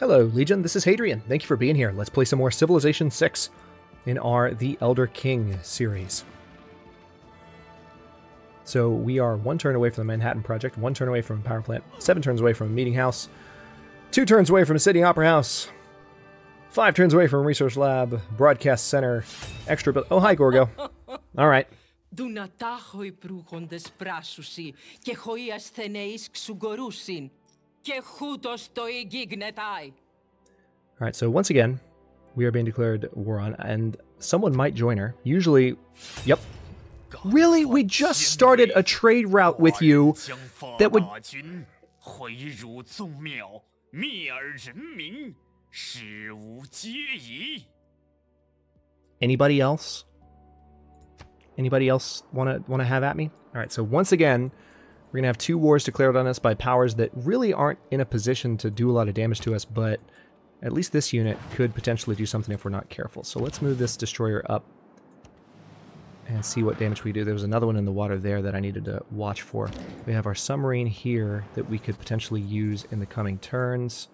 Hello, Legion. This is Hadrian. Thank you for being here. Let's play some more Civilization 6 in our The Elder King series. So we are 1 turn away from the Manhattan Project, 1 turn away from a power plant, 7 turns away from a meeting house, 2 turns away from a city opera house, 5 turns away from a research lab, broadcast center, extra build. Oh, hi, Gorgo. All right. Alright, so once again, we are being declared war on, and someone might join her. Usually, yep. Really? We just started a trade route with you that would... Anybody else? Anybody else want to have at me? Alright, so once again, we're going to have 2 wars declared on us by powers that really aren't in a position to do a lot of damage to us, but at least this unit could potentially do something if we're not careful. So let's move this destroyer up and see what damage we do. There was another one in the water there that I needed to watch for. We have our submarine here that we could potentially use in the coming turns.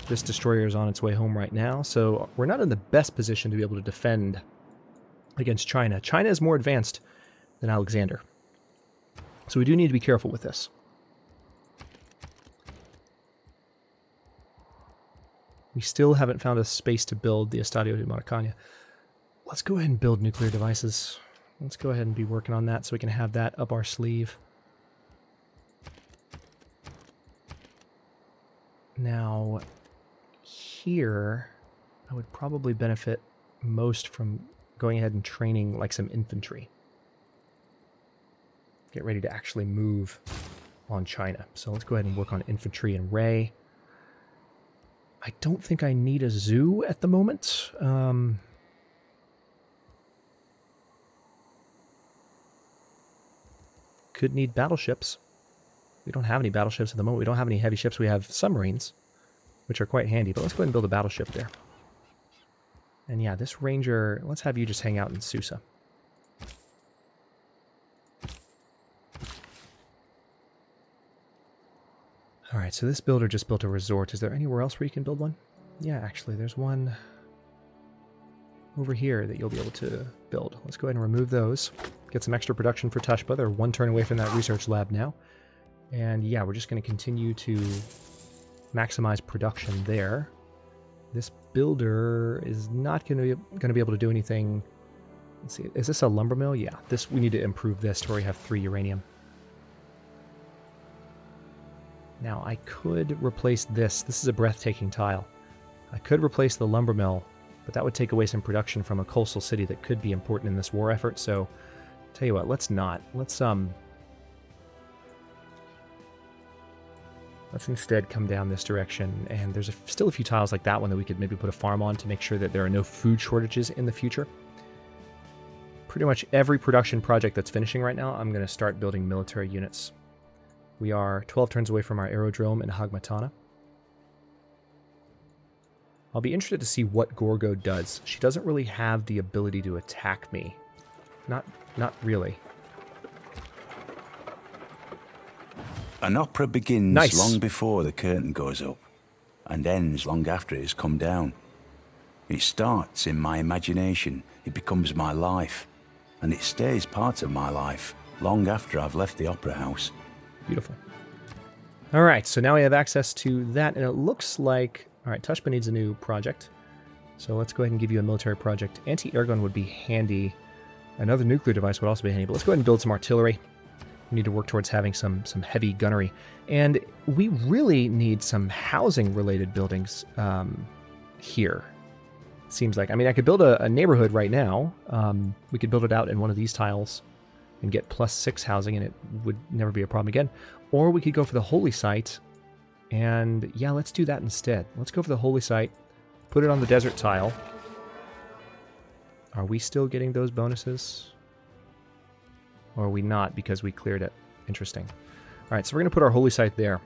This destroyer is on its way home right now, so we're not in the best position to be able to defend against China. China is more advanced than Alexander. So we do need to be careful with this. We still haven't found a space to build the Estadio de Maracana. Let's go ahead and build nuclear devices. Let's go ahead and be working on that so we can have that up our sleeve. Now, here, I would probably benefit most from going ahead and training like some infantry. Get ready to actually move on China. So let's go ahead and work on infantry and Ray. I don't think I need a zoo at the moment. Could need battleships. We don't have any battleships at the moment. We don't have any heavy ships. We have submarines, which are quite handy. But let's go ahead and build a battleship there. And yeah, this ranger, let's have you just hang out in Susa. Alright, so this builder just built a resort. Is there anywhere else where you can build one? Yeah, actually, there's one over here that you'll be able to build. Let's go ahead and remove those. Get some extra production for Tushpa. They're 1 turn away from that research lab now. And yeah, we're just going to continue to maximize production there. This builder is not going to be able to do anything. Let's see, is this a lumber mill? Yeah, we need to improve this to where we have 3 uranium. Now, I could replace this. This is a breathtaking tile. I could replace the lumber mill, but that would take away some production from a coastal city that could be important in this war effort. So, tell you what, let's not. Let's instead come down this direction. And there's still a few tiles like that one that we could maybe put a farm on to make sure that there are no food shortages in the future. Pretty much every production project that's finishing right now, I'm going to start building military units. We are 12 turns away from our aerodrome in Hagmatana. I'll be interested to see what Gorgo does. She doesn't really have the ability to attack me. Not really. An opera begins long before the curtain goes up, and ends long after it has come down. It starts in my imagination, it becomes my life, and it stays part of my life long after I've left the opera house. Beautiful. Alright, so now we have access to that, and it looks like... Alright, Tushpa needs a new project. So let's go ahead and give you a military project. Anti-air gun would be handy. Another nuclear device would also be handy, but let's go ahead and build some artillery. We need to work towards having some heavy gunnery. And we really need some housing-related buildings here. Seems like. I mean, I could build a neighborhood right now. We could build it out in one of these tiles and get +6 housing, and it would never be a problem again. Or we could go for the holy site, and yeah, let's do that instead. Let's go for the holy site, put it on the desert tile. Are we still getting those bonuses? Or are we not because we cleared it? Interesting. Alright, so we're going to put our holy site there.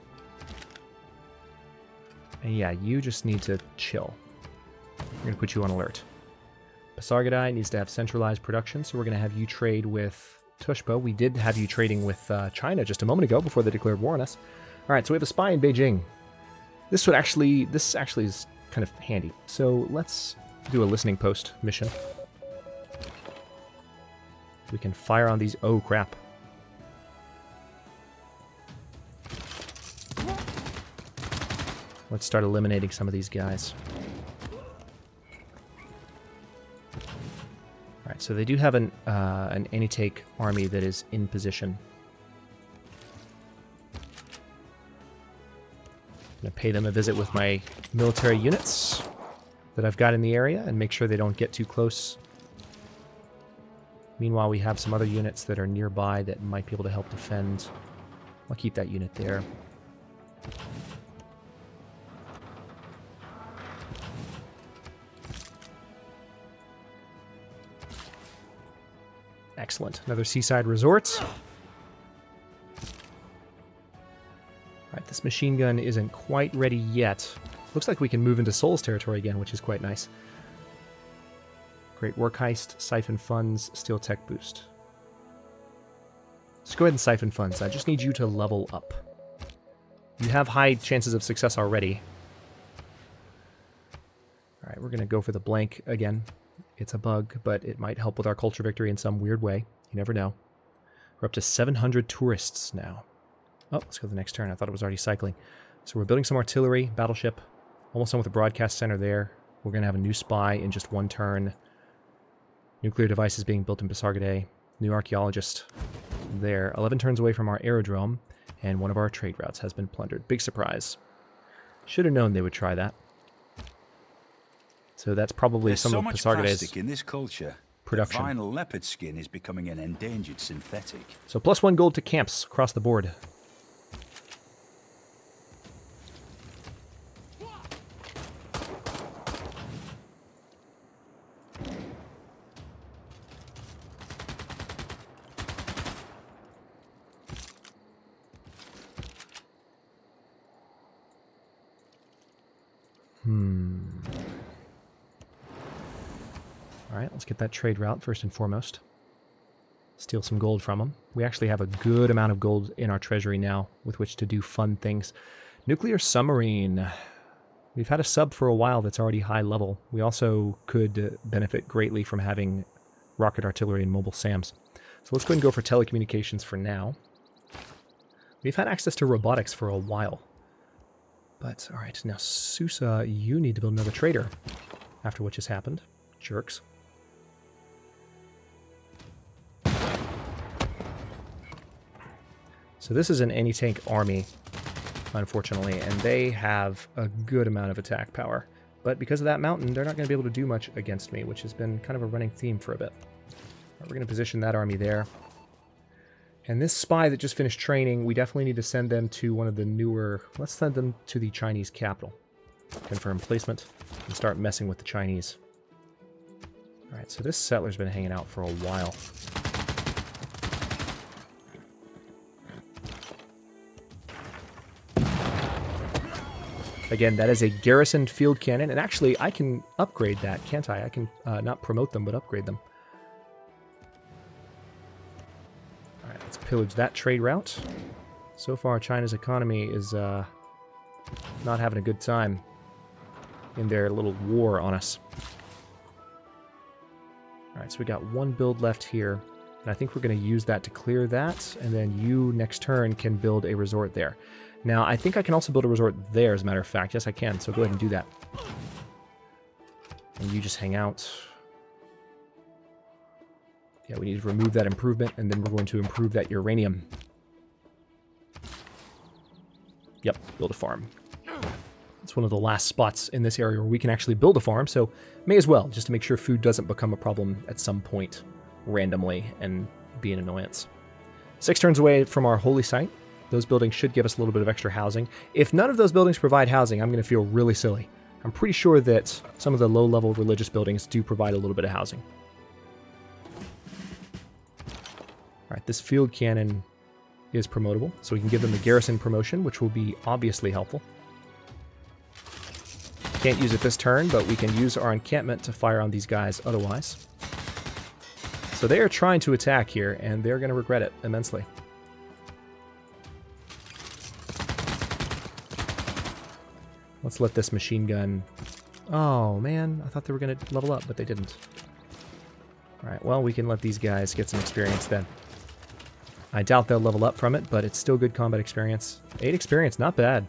And yeah, you just need to chill. We're going to put you on alert. Pasargadae needs to have centralized production, so we're going to have you trade with Tushpa. We did have you trading with China just a moment ago before they declared war on us. Alright, so we have a spy in Beijing. This actually is kind of handy. So let's do a listening post mission. We can fire on these. Oh, crap. Let's start eliminating some of these guys. Alright, so they do have an any-take army that is in position. I'm going to pay them a visit with my military units that I've got in the area and make sure they don't get too close. Meanwhile, we have some other units that are nearby that might be able to help defend. I'll keep that unit there. Excellent. Another seaside resort. Alright, this machine gun isn't quite ready yet. Looks like we can move into Sol's territory again, which is quite nice. Great work heist, siphon funds, steel tech boost. Let's go ahead and siphon funds. I just need you to level up. You have high chances of success already. Alright, we're going to go for the blank again. It's a bug, but it might help with our culture victory in some weird way. You never know. We're up to 700 tourists now. Oh, let's go to the next turn. I thought it was already cycling. So we're building some artillery, battleship. Almost done with the broadcast center there. We're going to have a new spy in just one turn. Nuclear devices being built in Pasargadae. New archaeologist there. 11 turns away from our aerodrome. And one of our trade routes has been plundered. Big surprise. Should have known they would try that. So that's probably some of Pasargadae's in this culture. Production. Vinyl leopard skin is becoming an endangered synthetic. So +1 gold to camps across the board. Alright, let's get that trade route first and foremost. Steal some gold from them. We actually have a good amount of gold in our treasury now with which to do fun things. Nuclear submarine. We've had a sub for a while that's already high level. We also could benefit greatly from having rocket artillery and mobile SAMs. So let's go ahead and go for telecommunications for now. We've had access to robotics for a while. But, alright, now Susa, you need to build another trader after what just happened. Jerks. So this is an anti-tank army, unfortunately, and they have a good amount of attack power. But because of that mountain, they're not going to be able to do much against me, which has been kind of a running theme for a bit. Right, we're going to position that army there. And this spy that just finished training, we definitely need to send them to one of the newer... Let's send them to the Chinese capital. Confirm placement and start messing with the Chinese. Alright, so this settler's been hanging out for a while. Again, that is a garrisoned field cannon, and actually I can upgrade that, can't I? I can not promote them, but upgrade them. Alright, let's pillage that trade route. So far, China's economy is not having a good time in their little war on us. Alright, so we got one build left here, and I think we're going to use that to clear that, and then you, next turn, can build a resort there. Now, I think I can also build a resort there, as a matter of fact. Yes, I can, so go ahead and do that. And you just hang out. Yeah, we need to remove that improvement, and then we're going to improve that uranium. Yep, build a farm. It's one of the last spots in this area where we can actually build a farm, so may as well, just to make sure food doesn't become a problem at some point randomly and be an annoyance. 6 turns away from our holy site. Those buildings should give us a little bit of extra housing. If none of those buildings provide housing, I'm going to feel really silly. I'm pretty sure that some of the low-level religious buildings do provide a little bit of housing. Alright, this field cannon is promotable, so we can give them the garrison promotion, which will be obviously helpful. Can't use it this turn, but we can use our encampment to fire on these guys otherwise. So they are trying to attack here, and they're going to regret it immensely. Let's let this machine gun... Oh, man. I thought they were going to level up, but they didn't. Alright, well, we can let these guys get some experience then. I doubt they'll level up from it, but it's still good combat experience. 8 experience, not bad.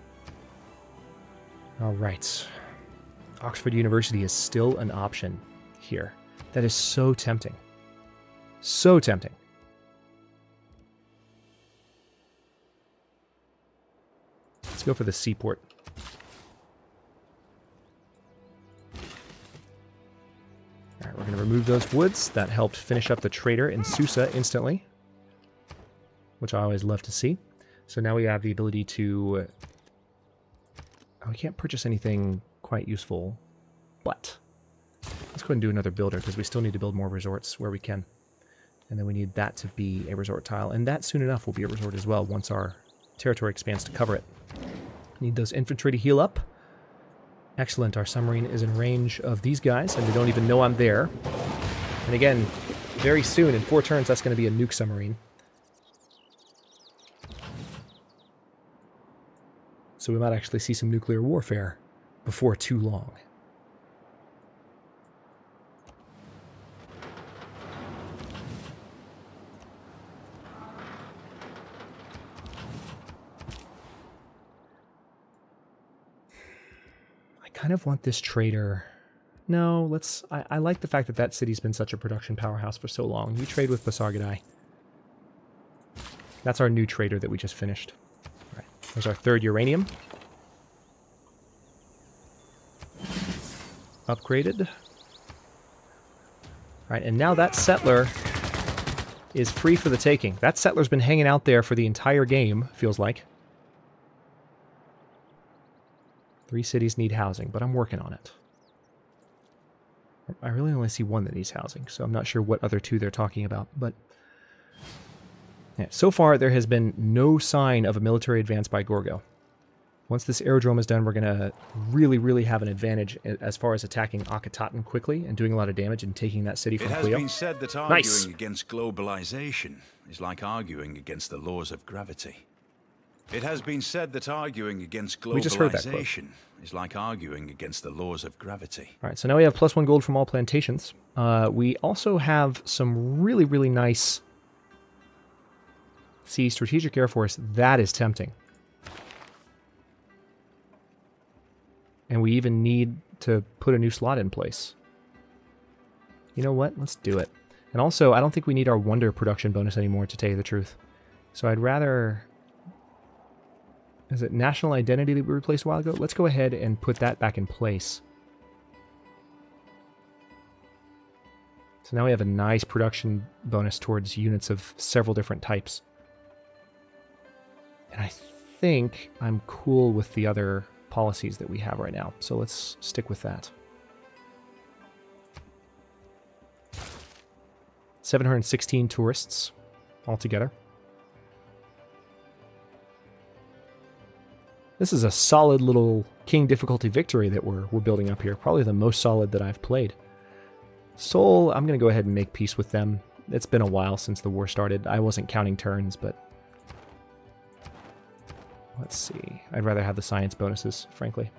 Alright. Oxford University is still an option here. That is so tempting. So tempting. Let's go for the seaport. Alright, we're going to remove those woods. That helped finish up the trader in Susa instantly, which I always love to see. So now we have the ability to... Oh, we can't purchase anything quite useful, but let's go ahead and do another builder, because we still need to build more resorts where we can. And then we need that to be a resort tile, and that soon enough will be a resort as well once our territory expands to cover it. Need those infantry to heal up. Excellent, our submarine is in range of these guys, and they don't even know I'm there. And again, very soon, in 4 turns, that's going to be a nuke submarine. So we might actually see some nuclear warfare before too long. I kind of want this trader... No, let's... I like the fact that that city's been such a production powerhouse for so long. You trade with Basargadai. That's our new trader that we just finished. There's our 3rd uranium. Upgraded. Alright, and now that settler is free for the taking. That settler's been hanging out there for the entire game, feels like. 3 cities need housing, but I'm working on it. I really only see 1 that needs housing, so I'm not sure what other 2 they're talking about, but... Yeah, so far, there has been no sign of a military advance by Gorgo. Once this aerodrome is done, we're going to really, really have an advantage as far as attacking Akhetaten quickly and doing a lot of damage and taking that city from Cleo. It has been said that arguing against globalization is like arguing against the laws of gravity. It has been said that arguing against globalization is like arguing against the laws of gravity. All right, so now we have +1 gold from all plantations. We also have some really, really nice... See, Strategic Air Force, that is tempting. And we even need to put a new slot in place. You know what? Let's do it. And also, I don't think we need our Wonder production bonus anymore, to tell you the truth. So I'd rather... Is it National Identity that we replaced a while ago? Let's go ahead and put that back in place. So now we have a nice production bonus towards units of several different types. And I think I'm cool with the other policies that we have right now. So let's stick with that. 716 tourists altogether. This is a solid little King difficulty victory that we're building up here. Probably the most solid that I've played. Seoul, I'm going to go ahead and make peace with them. It's been a while since the war started. I wasn't counting turns, but... Let's see. I'd rather have the science bonuses, frankly.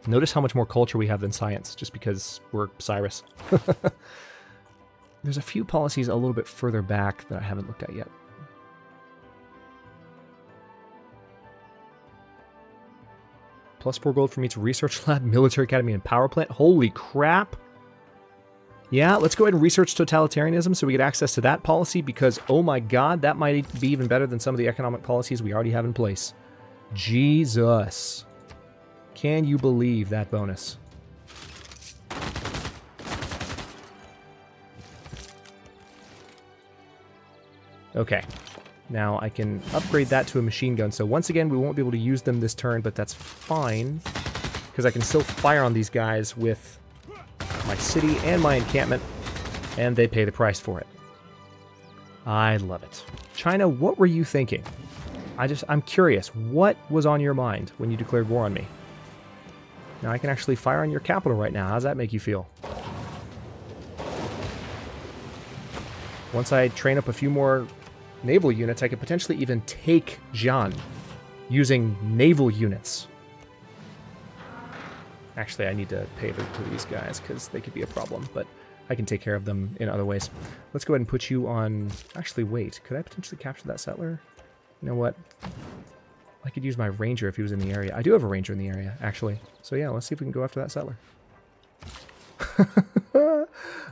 Notice how much more culture we have than science, just because we're Cyrus. There's a few policies a little bit further back that I haven't looked at yet. +4 gold from each research lab, military academy, and power plant. Holy crap! Yeah, let's go ahead and research totalitarianism so we get access to that policy, because, oh my god, that might be even better than some of the economic policies we already have in place. Jesus. Can you believe that bonus? Okay. Now I can upgrade that to a machine gun. So once again, we won't be able to use them this turn, but that's fine, because I can still fire on these guys with my city and my encampment, and they pay the price for it. I love it. China, what were you thinking? I'm curious, what was on your mind when you declared war on me? Now I can actually fire on your capital right now. How does that make you feel? Once I train up a few more naval units, I could potentially even take Jian using naval units. Actually, I need to pay to these guys because they could be a problem, but I can take care of them in other ways. Let's go ahead and put you on... Actually, wait. Could I potentially capture that settler? You know what? I could use my ranger if he was in the area. I do have a ranger in the area, actually. So yeah, let's see if we can go after that settler.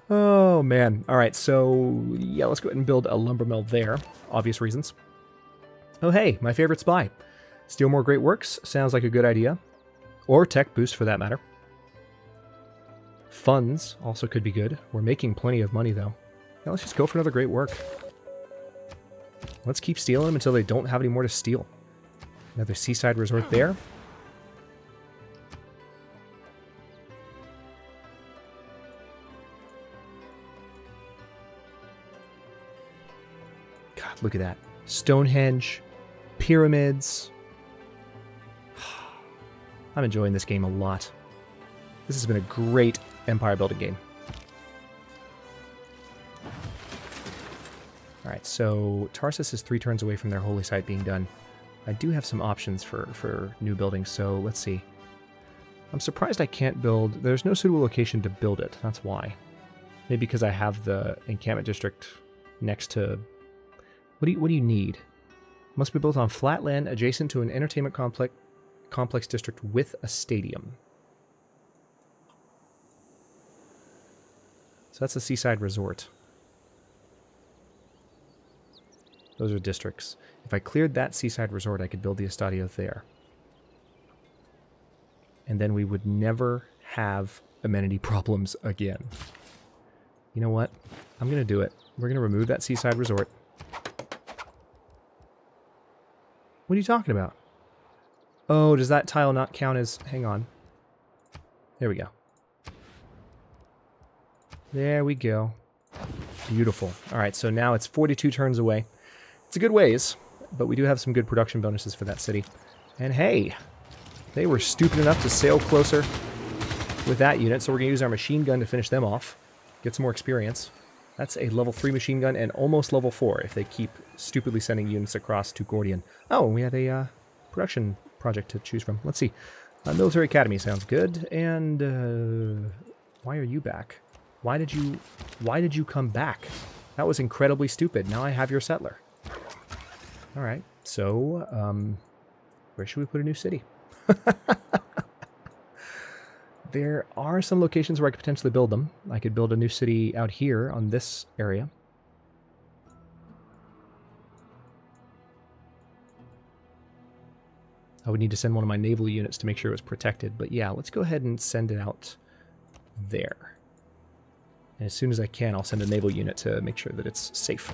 Oh, man. All right, so yeah, let's go ahead and build a lumber mill there. Obvious reasons. Oh, hey, my favorite spy. Steal more great works. Sounds like a good idea. Or tech boost, for that matter. Funds also could be good. We're making plenty of money, though. Now let's just go for another great work. Let's keep stealing them until they don't have any more to steal. Another seaside resort there. God, look at that. Stonehenge, pyramids. I'm enjoying this game a lot. This has been a great empire building game. Alright, so Tarsus is 3 turns away from their holy site being done. I do have some options for new buildings, so let's see. I'm surprised I can't build... There's no suitable location to build it, that's why. Maybe because I have the encampment district next to... What do you need? Must be built on flat land adjacent to an entertainment complex district with a stadium. So that's a seaside resort. Those are districts. If I cleared that seaside resort, I could build the Estadio there. And then we would never have amenity problems again. You know what? I'm going to do it. We're going to remove that seaside resort. What are you talking about? Oh, does that tile not count as... Hang on. There we go. There we go. Beautiful. All right, so now it's 42 turns away. It's a good ways, but we do have some good production bonuses for that city. And hey, they were stupid enough to sail closer with that unit, so we're going to use our machine gun to finish them off. Get some more experience. That's a level 3 machine gun and almost level 4 if they keep stupidly sending units across to Gordian. Oh, and we have a production project to choose from. Let's see. Military Academy sounds good. And why are you back? Why did you come back? That was incredibly stupid. Now I have your settler. All right. So, where should we put a new city? There are some locations where I could potentially build them. I could build a new city out here on this area. I would need to send one of my naval units to make sure it was protected. But yeah, let's go ahead and send it out there. And as soon as I can, I'll send a naval unit to make sure that it's safe.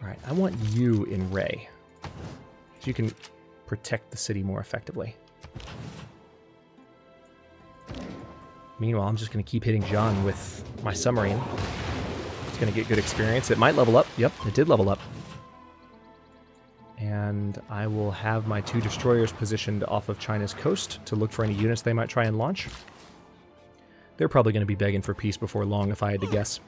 All right, I want you in Ray. So you can protect the city more effectively. Meanwhile, I'm just going to keep hitting Jean with my submarine. It's going to get good experience. It might level up. Yep, it did level up. And I will have my 2 destroyers positioned off of China's coast to look for any units they might try and launch. They're probably going to be begging for peace before long, if I had to guess.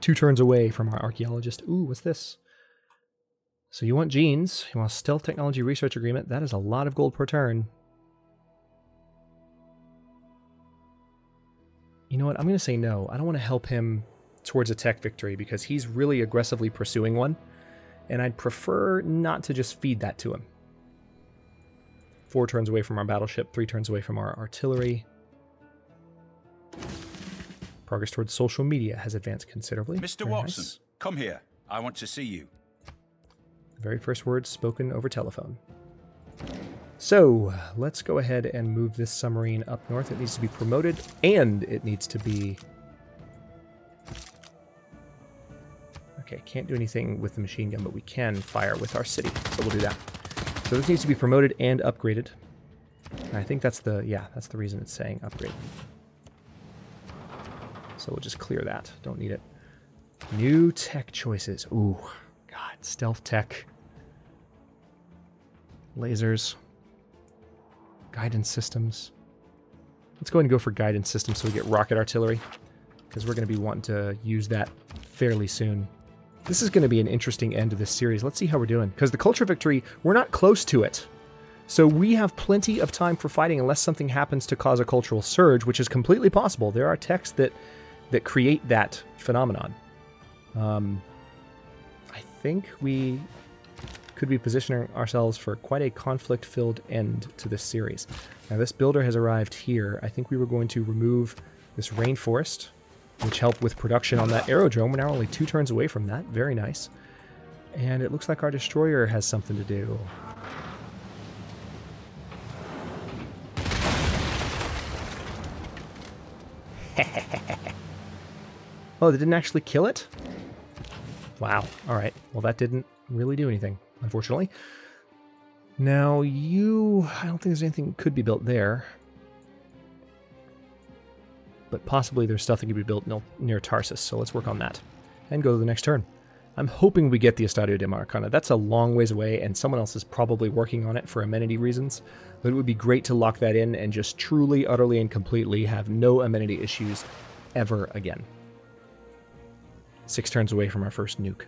Two turns away from our archaeologist. Ooh, what's this? So you want genes, you want a stealth technology research agreement. That is a lot of gold per turn. You know what? I'm going to say no. I don't want to help him towards a tech victory because he's really aggressively pursuing one. And I'd prefer not to just feed that to him. 4 turns away from our battleship, 3 turns away from our artillery. Progress towards social media has advanced considerably. Mr. Watson, nice. Come here. I want to see you. The very first words spoken over telephone. So, let's go ahead and move this submarine up north. It needs to be promoted, and it needs to be... Okay, can't do anything with the machine gun, but we can fire with our city, so we'll do that. So this needs to be promoted and upgraded. And I think that's the, yeah, that's the reason it's saying upgrade. So we'll just clear that. Don't need it. New tech choices. Ooh, God, stealth tech. Lasers. Guidance systems. Let's go ahead and go for guidance systems so we get rocket artillery, because we're going to be wanting to use that fairly soon. This is going to be an interesting end to this series. Let's see how we're doing. Because the culture victory, we're not close to it. So we have plenty of time for fighting unless something happens to cause a cultural surge, which is completely possible. There are texts that create that phenomenon. I think we could be positioning ourselves for quite a conflict-filled end to this series. Now this builder has arrived here. I think we were going to remove this rainforest, which helped with production on that aerodrome. We're now only 2 turns away from that. Very nice. And it looks like our destroyer has something to do. Oh, they didn't actually kill it? Wow. All right. Well, that didn't really do anything, unfortunately. Now, I don't think there's anything that could be built there. But possibly there's stuff that could be built near Tarsus, so let's work on that. And go to the next turn. I'm hoping we get the Estadio de Maracana. That's a long ways away, and someone else is probably working on it for amenity reasons. But it would be great to lock that in and just truly, utterly, and completely have no amenity issues ever again. 6 turns away from our first nuke.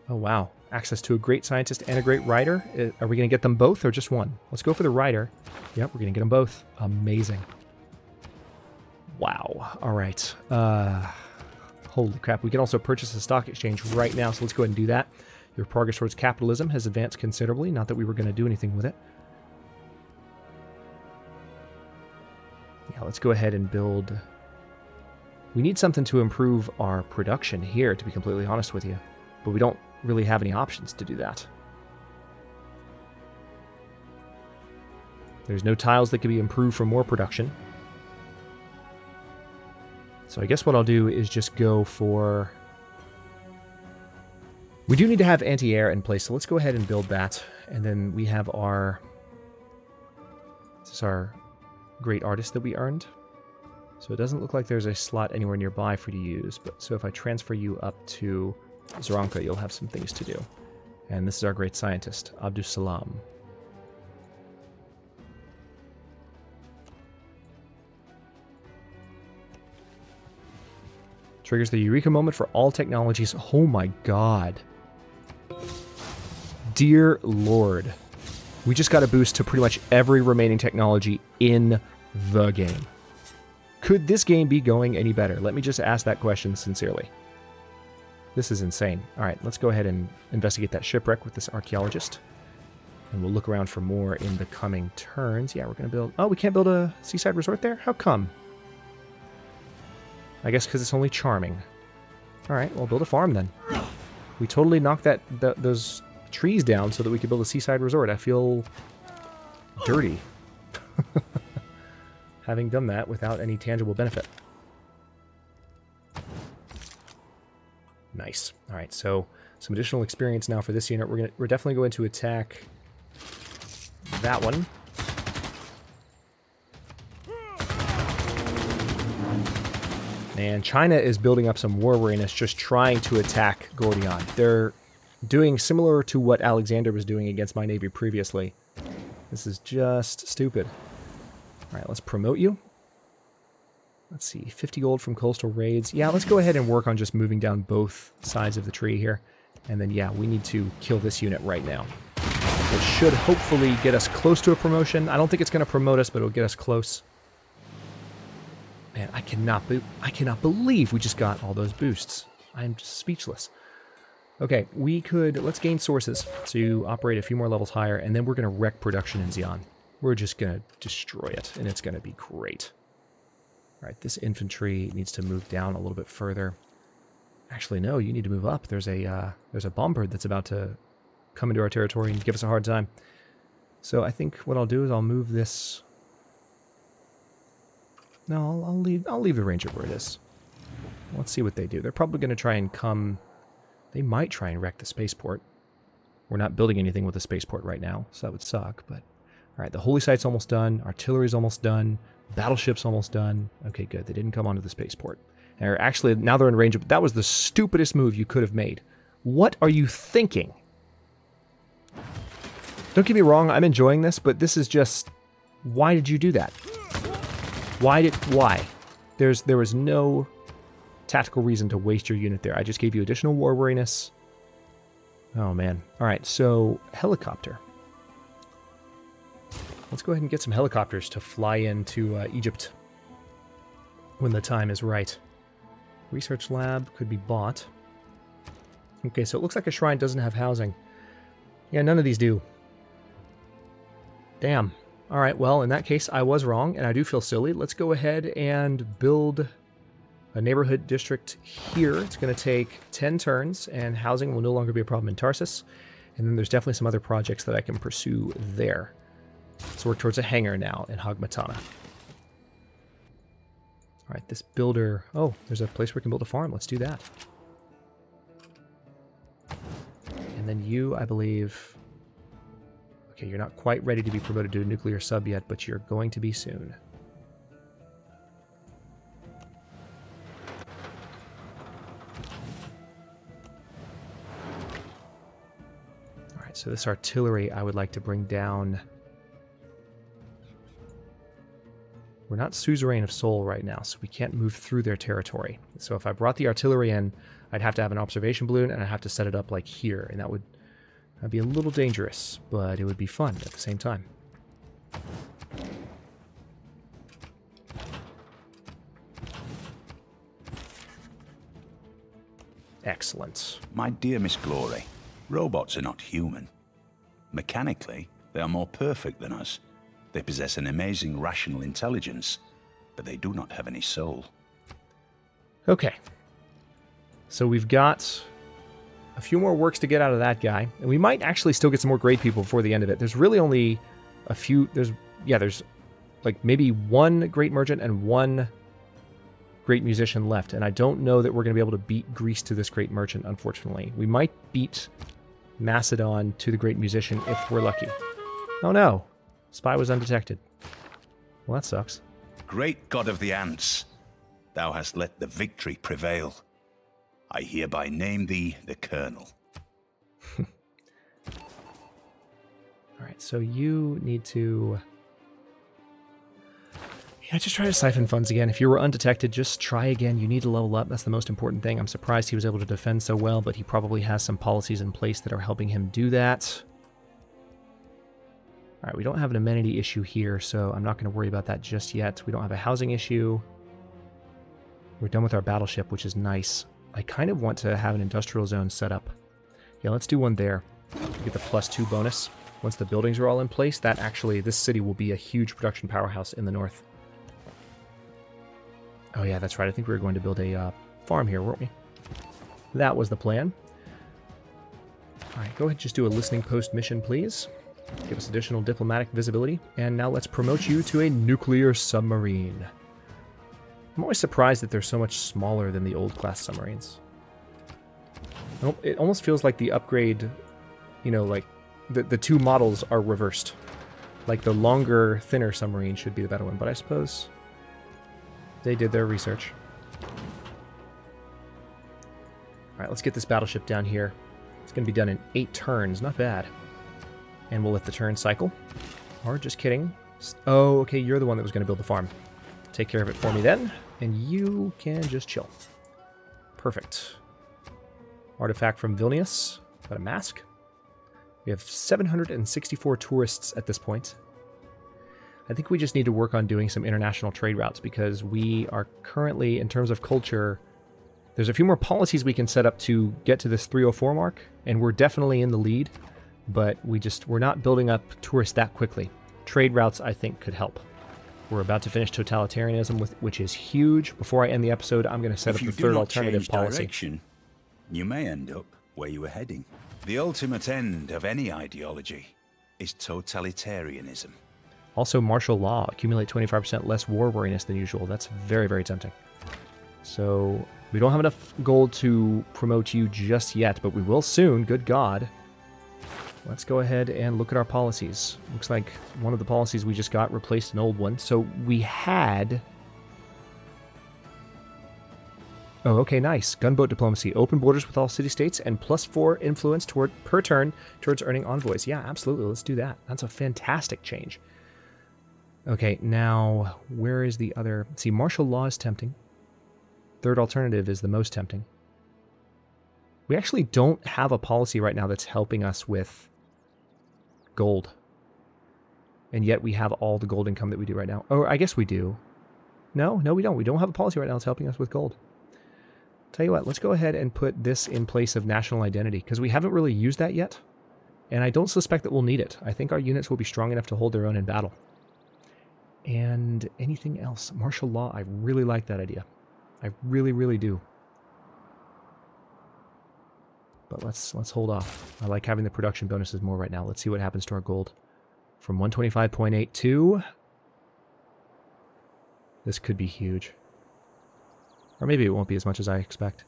Oh, wow. Access to a great scientist and a great writer. Are we going to get them both or just one? Let's go for the writer. Yep, we're going to get them both. Amazing. Wow. All right. Holy crap. We can also purchase a stock exchange right now, so let's go ahead and do that. Your progress towards capitalism has advanced considerably. Not that we were going to do anything with it. Yeah, let's go ahead and build... We need something to improve our production here, to be completely honest with you. But we don't really have any options to do that. There's no tiles that can be improved for more production. So I guess what I'll do is just go for... We do need to have anti-air in place, so let's go ahead and build that. And then we have our... This is our great artist that we earned. So it doesn't look like there's a slot anywhere nearby for you to use. But so if I transfer you up to Zaranka, you'll have some things to do. And this is our great scientist, Abdus Salam. Triggers the Eureka moment for all technologies. Oh my god. Dear Lord. We just got a boost to pretty much every remaining technology in the game. Could this game be going any better? Let me just ask that question sincerely. This is insane. Alright, let's go ahead and investigate that shipwreck with this archaeologist. And we'll look around for more in the coming turns. Yeah, we're going to build... Oh, we can't build a seaside resort there? How come? I guess because it's only charming. Alright, well, build a farm then. We totally knocked those trees down so that we could build a seaside resort. I feel dirty. Having done that without any tangible benefit. Nice. All right, so some additional experience now for this unit. We're definitely going to attack that one. And China is building up some war weariness, just trying to attack Gordion. They're doing similar to what Alexander was doing against my navy previously. This is just stupid. All right, let's promote you. Let's see, 50 gold from coastal raids. Yeah, let's go ahead and work on just moving down both sides of the tree here. And then, yeah, we need to kill this unit right now. It should hopefully get us close to a promotion. I don't think it's going to promote us, but it'll get us close. Man, I cannot believe we just got all those boosts. I'm just speechless. Okay, let's gain sources to operate a few more levels higher, and then we're going to wreck production in Xi'an. We're just going to destroy it, and it's going to be great. All right, this infantry needs to move down a little bit further. Actually, no, you need to move up. There's a bombard that's about to come into our territory and give us a hard time. So I think what I'll do is I'll move this... No, I'll leave the ranger where it is. Let's see what they do. They're probably going to try and come... They might try and wreck the spaceport. We're not building anything with the spaceport right now, so that would suck, but... Alright, the holy site's almost done. Artillery's almost done. Battleship's almost done. Okay, good. They didn't come onto the spaceport. Actually, now they're in range of... That was the stupidest move you could have made. What are you thinking? Don't get me wrong, I'm enjoying this, but this is just... Why did you do that? Why? There was no tactical reason to waste your unit there. I just gave you additional war weariness. Oh, man. All right, so helicopter. Let's go ahead and get some helicopters to fly into Egypt when the time is right. Research lab could be bought. Okay, so it looks like a shrine doesn't have housing. Yeah, none of these do. Damn. All right, well, in that case, I was wrong, and I do feel silly. Let's go ahead and build a neighborhood district here. It's going to take 10 turns, and housing will no longer be a problem in Tarsus. And then there's definitely some other projects that I can pursue there. Let's work towards a hangar now in Hagmatana. All right, this builder... Oh, there's a place where we can build a farm. Let's do that. And then you, I believe... Okay, you're not quite ready to be promoted to a nuclear sub yet, but you're going to be soon. All right, so this artillery I would like to bring down... We're not suzerain of Seoul right now, so we can't move through their territory. So if I brought the artillery in, I'd have to have an observation balloon, and I'd have to set it up like here, and that'd be a little dangerous, but it would be fun at the same time. Excellent. My dear Miss Glory, robots are not human. Mechanically, they are more perfect than us. They possess an amazing rational intelligence, but they do not have any soul. Okay. So we've got a few more works to get out of that guy, and we might actually still get some more great people before the end of it. There's really only a few... There's like maybe one great merchant and one great musician left, and I don't know that we're going to be able to beat Greece to this great merchant, unfortunately. We might beat Macedon to the great musician if we're lucky. Oh no! Spy was undetected. Well, that sucks. Great God of the Ants, thou hast let the victory prevail. I hereby name thee the Colonel. Alright, so you need to... Yeah, just try to siphon funds again. If you were undetected, just try again. You need to level up. That's the most important thing. I'm surprised he was able to defend so well, but he probably has some policies in place that are helping him do that. Alright, we don't have an amenity issue here, so I'm not going to worry about that just yet. We don't have a housing issue. We're done with our battleship, which is nice. I kind of want to have an industrial zone set up. Yeah, let's do one there. Get the +2 bonus. Once the buildings are all in place, this city will be a huge production powerhouse in the north. Oh yeah, that's right. I think we were going to build a farm here, weren't we? That was the plan. Alright, go ahead and just do a listening post mission, please. Give us additional diplomatic visibility. And now let's promote you to a nuclear submarine. I'm always surprised that they're so much smaller than the old class submarines. It almost feels like the upgrade, you know, like the two models are reversed. Like the longer, thinner submarine should be the better one, but I suppose they did their research. Alright, let's get this battleship down here. It's going to be done in 8 turns, not bad. And we'll let the turn cycle. Or just kidding. Oh, okay, you're the one that was going to build the farm. Take care of it for me then, and you can just chill. Perfect. Artifact from Vilnius. Got a mask. We have 764 tourists at this point. I think we just need to work on doing some international trade routes because we are currently, in terms of culture, there's a few more policies we can set up to get to this 304 mark, and we're definitely in the lead, but we're not building up tourists that quickly. Trade routes, I think, could help. We're about to finish Totalitarianism, which is huge. Before I end the episode, I'm going to set up the third alternative policy. Direction, you may end up where you were heading. The ultimate end of any ideology is totalitarianism. Also, martial law. Accumulate 25% less war weariness than usual. That's very, very tempting. So, we don't have enough gold to promote you just yet, but we will soon. Good God. Let's go ahead and look at our policies. Looks like one of the policies we just got replaced an old one. So we had... Oh, okay, nice. Gunboat diplomacy. Open borders with all city-states and +4 influence per turn towards earning envoys. Yeah, absolutely. Let's do that. That's a fantastic change. Okay, now, where is the other... See, martial law is tempting. Third alternative is the most tempting. We actually don't have a policy right now that's helping us with gold. And yet we have all the gold income that we do right now. Or I guess we do. No, we don't. We don't have a policy right now that's helping us with gold. Tell you what, let's go ahead and put this in place of national identity, because we haven't really used that yet. And I don't suspect that we'll need it. I think our units will be strong enough to hold their own in battle. And anything else? Martial law, I really like that idea. I really, really do. But let's hold off. I like having the production bonuses more right now. Let's see what happens to our gold. From 125.8 to... This could be huge. Or maybe it won't be as much as I expect.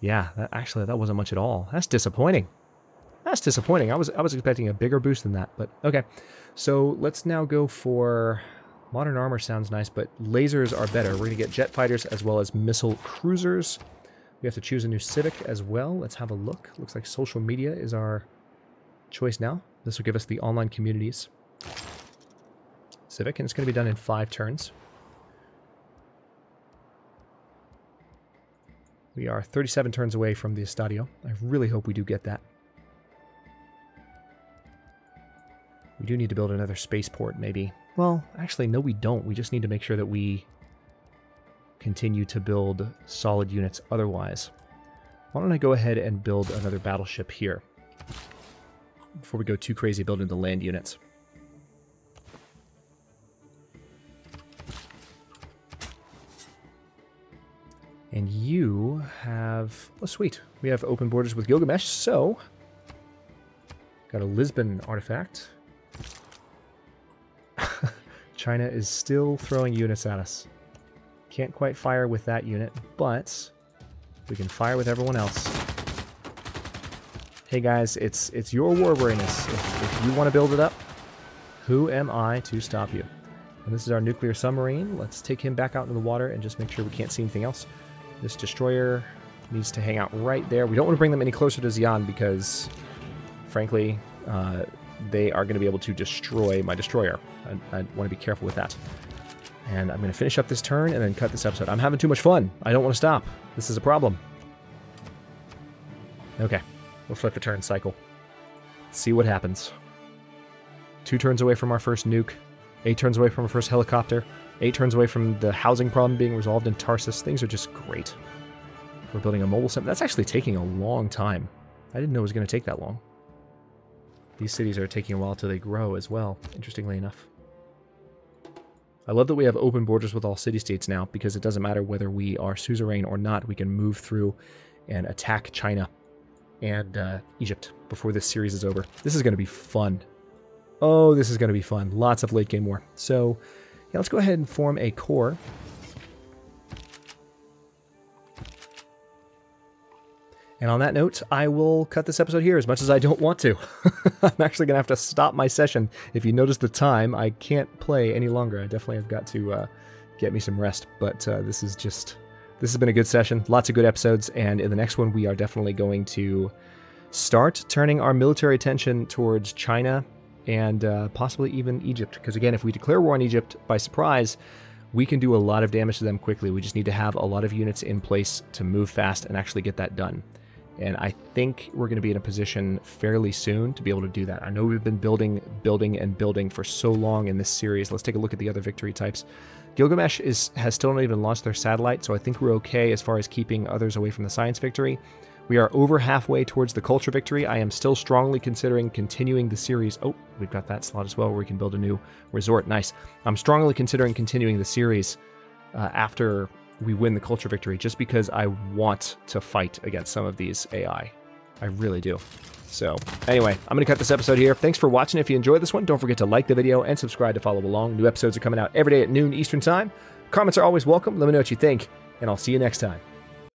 Yeah, actually that wasn't much at all. That's disappointing. That's disappointing. I was expecting a bigger boost than that, but okay. So let's now go for... Modern armor sounds nice, but lasers are better. We're going to get jet fighters as well as missile cruisers. We have to choose a new civic as well. Let's have a look. Looks like social media is our choice now. This will give us the online communities. Civic, and it's going to be done in 5 turns. We are 37 turns away from the Estadio. I really hope we do get that. We do need to build another spaceport, maybe. Well, actually, no, we don't. We just need to make sure that we continue to build solid units otherwise. Why don't I go ahead and build another battleship here before we go too crazy building the land units. And you have... Oh, sweet. We have open borders with Gilgamesh, so... Got a Lisbon artifact. China is still throwing units at us. Can't quite fire with that unit, but we can fire with everyone else. Hey guys, it's your war weariness. If you want to build it up, who am I to stop you? And this is our nuclear submarine. Let's take him back out into the water and just make sure we can't see anything else. This destroyer needs to hang out right there. We don't want to bring them any closer to Xi'an because, frankly, they are going to be able to destroy my destroyer. I want to be careful with that. And I'm going to finish up this turn and then cut this episode. I'm having too much fun. I don't want to stop. This is a problem. Okay. We'll flip the turn cycle. See what happens. 2 turns away from our first nuke. 8 turns away from our first helicopter. 8 turns away from the housing problem being resolved in Tarsus. Things are just great. We're building a mobile center. That's actually taking a long time. I didn't know it was going to take that long. These cities are taking a while till they grow as well, interestingly enough. I love that we have open borders with all city-states now, because it doesn't matter whether we are suzerain or not. We can move through and attack China and Egypt before this series is over. This is going to be fun. Oh, this is going to be fun. Lots of late-game war. So, yeah, let's go ahead and form a core. And on that note, I will cut this episode here as much as I don't want to. I'm actually going to have to stop my session. If you notice the time, I can't play any longer. I definitely have got to get me some rest. But this has been a good session. Lots of good episodes. And in the next one, we are definitely going to start turning our military attention towards China and possibly even Egypt. Because again, if we declare war on Egypt by surprise, we can do a lot of damage to them quickly. We just need to have a lot of units in place to move fast and actually get that done. And I think we're going to be in a position fairly soon to be able to do that. I know we've been building for so long in this series. Let's take a look at the other victory types. Gilgamesh has still not even launched their satellite, so I think we're okay as far as keeping others away from the science victory. We are over halfway towards the culture victory. I am still strongly considering continuing the series. Oh, we've got that slot as well where we can build a new resort. Nice. I'm strongly considering continuing the series after we win the culture victory, just because I want to fight against some of these AI. I really do. So anyway, I'm going to cut this episode here. Thanks for watching. If you enjoyed this one, don't forget to like the video and subscribe to follow along. New episodes are coming out every day at noon Eastern Time. Comments are always welcome. Let me know what you think, and I'll see you next time.